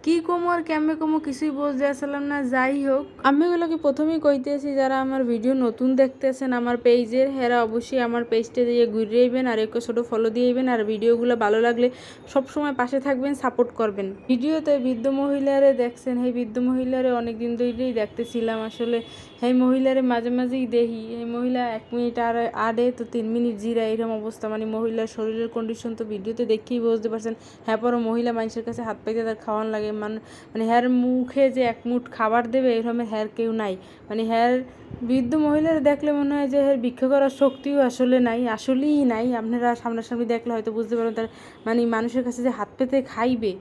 কি কমো আর কেমনে কমো কিছুই বুঝতে আসলাম না। যাই হোক, আমি এগুলোকে প্রথমেই কইতেছি, যারা আমার ভিডিও নতুন দেখতেছেন আমার পেজের, হেরা অবশ্যই আমার পেজটা দিয়ে ঘুরে আইবেন আর একটু ছোটো ফলো দিয়ে আইবেন। আর ভিডিওগুলো ভালো লাগলে সবসময় পাশে থাকবেন, সাপোর্ট করবেন। ভিডিওতে বৃদ্ধ মহিলারে দেখছেন, এই বৃদ্ধ মহিলারে অনেক দিন ধরেই দেখতেছিলাম। আসলে এই মহিলারে মাঝে মাঝেই দেখি, এই মহিলা 1 মিনিট আর আডে তো 3 মিনিট জিরা, এরকম অবস্থা। মানে মহিলার শরীরের কন্ডিশন তো ভিডিওতে দেখেই বুঝতে পারছেন। হ্যাঁ, পরও মহিলা মানুষের কাছে হাত পাইতে তার খাওয়ান লাগে। মানে হ্যার মুখে যে 1 মুঠ খাবার দেবে এরকম হ্যার কেউ নাই। মানে হ্যার বৃদ্ধ মহিলার দেখলে মনে হয় যে হ্যার ভিক্ষা করার শক্তিও আসলে নাই, আসলেই নাই। আপনারা সামনাসামনি দেখলে হয়তো বুঝতে পারবেন তার মানে মানুষের কাছে যে হাত পেতে খাইবে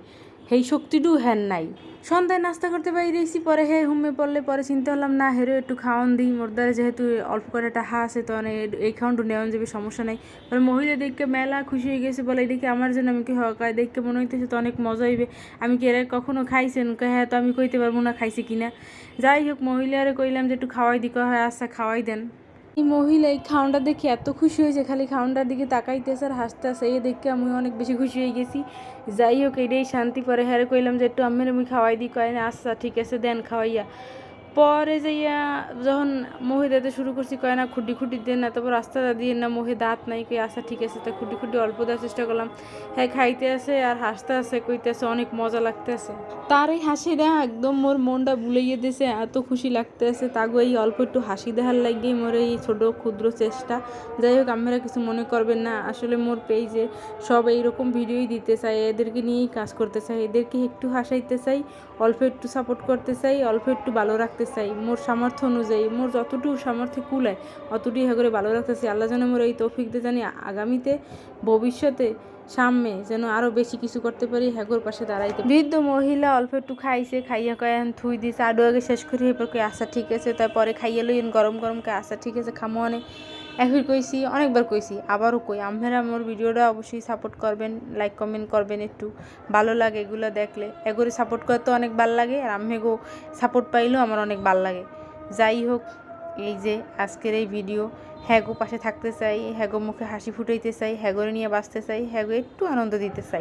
সেই শক্তিটাও হ্যার নাই। সন্ধ্যায় নাস্তা করতে বাইরেছি, পরে হে হুমে পড়লে পরে চিন্তা করলাম না হেরও একটু খাওয়ান দিই। মোরদারে যেহেতু অল্প করে টাকা আছে তো এই খাওয়ানটু নেওয়ান যাবে, সমস্যা নাই। পরে মহিলা দেখকে মেলা খুশি হয়ে গেছে, বলে এদিকে আমার জন্য। আমি কি হকায় দেখকে মনে হইতেছে তো অনেক মজা হইবে। আমি কি এরা কখনো খাইছেন? হ্যাঁ, তো আমি কইতে পারবো না খাইছি কিনা। যাই হোক, মহিলারে কইলাম যে একটু খাওয়াই দি। হয় আচ্ছা খাওয়াই দেন। এই মহিলা এই খাওয়ানটা দেখে এত খুশি হয়েছে, খালি খাওয়ানটার দিকে তাকাইতেছে আর হাসতে আসে। এই দেখে আমি অনেক বেশি খুশি হয়ে গেছি। যাই হোক, এটাই শান্তি। পরে হ্যাঁ কইলাম যে একটু আম্মের আমি খাওয়াই দিই। কয় না আচ্ছা ঠিক আছে দেন খাওয়াইয়া। পরে যাইয়া যখন মহি দিতে শুরু করছি, কয় না খুঁটি খুঁটি দেন না, তারপর রাস্তাটা দিয়ে না, মহি দাঁত নাই। কই আচ্ছা ঠিক আছে, তা খুঁটি খুঁটি অল্প দেওয়ার চেষ্টা করলাম। হ্যাঁ খাইতে আছে আর হাসতে আছে, কইতেছে অনেক মজা লাগতেছে। তার এই হাসিটা একদম মোর মনটা বুলাইয়ে দিয়েছে, এত খুশি লাগতেছে। তাগো এই অল্প একটু হাসি দেখার লাগিয়ে মোর এই ছোটো ক্ষুদ্র চেষ্টা। যাই হোক, আপনারা কিছু মনে করবেন না। আসলে মোর পেজে সব এইরকম ভিডিওই দিতে চাই, এদেরকে নিয়েই কাজ করতে চাই, এদেরকে একটু হাসাইতে চাই, অল্প একটু সাপোর্ট করতে চাই, অল্প একটু ভালো রাখতে চাই। মোর সামর্থ্য অনুযায়ী মোর যতটুকু সামর্থ্যে কুলায় অতটুকু করে ভালো রাখতে চাই। আল্লাহ যেন মোর এই তৌফিক দিয়ে জানি আগামীতে ভবিষ্যতে সামনে যেন আরও বেশি কিছু করতে পারি, হ্যাগোর পাশে দাঁড়াইতে। বৃদ্ধ মহিলা অল্প একটু খাইছে, খাইয়া কয় থুই দিছে, আডু আগে শেষ করি। এরপর কই আশা ঠিক আছে, তারপরে খাইয়ে লইন গরম গরম। কয় আশা ঠিক আছে খামো অনেক। এখন কইছি, অনেকবার কইছি, আবারও কই, আপনারা আমার ভিডিওটা অবশ্যই সাপোর্ট করবেন, লাইক কমেন্ট করবেন। একটু ভালো লাগে এগুলো দেখলে, এগোরে সাপোর্ট করতে অনেক ভালো লাগে। আর আমিগো সাপোর্ট পাইলেও আমার অনেক ভালো লাগে। যাই হোক, এই যে আজকের এই ভিডিও, হ্যাগো পাশে থাকতে চাই, হ্যাগো মুখে হাসি ফুটাইতে চাই, হ্যাগোরে নিয়ে বাঁচতে চাই, হ্যাগো একটু আনন্দ দিতে চাই।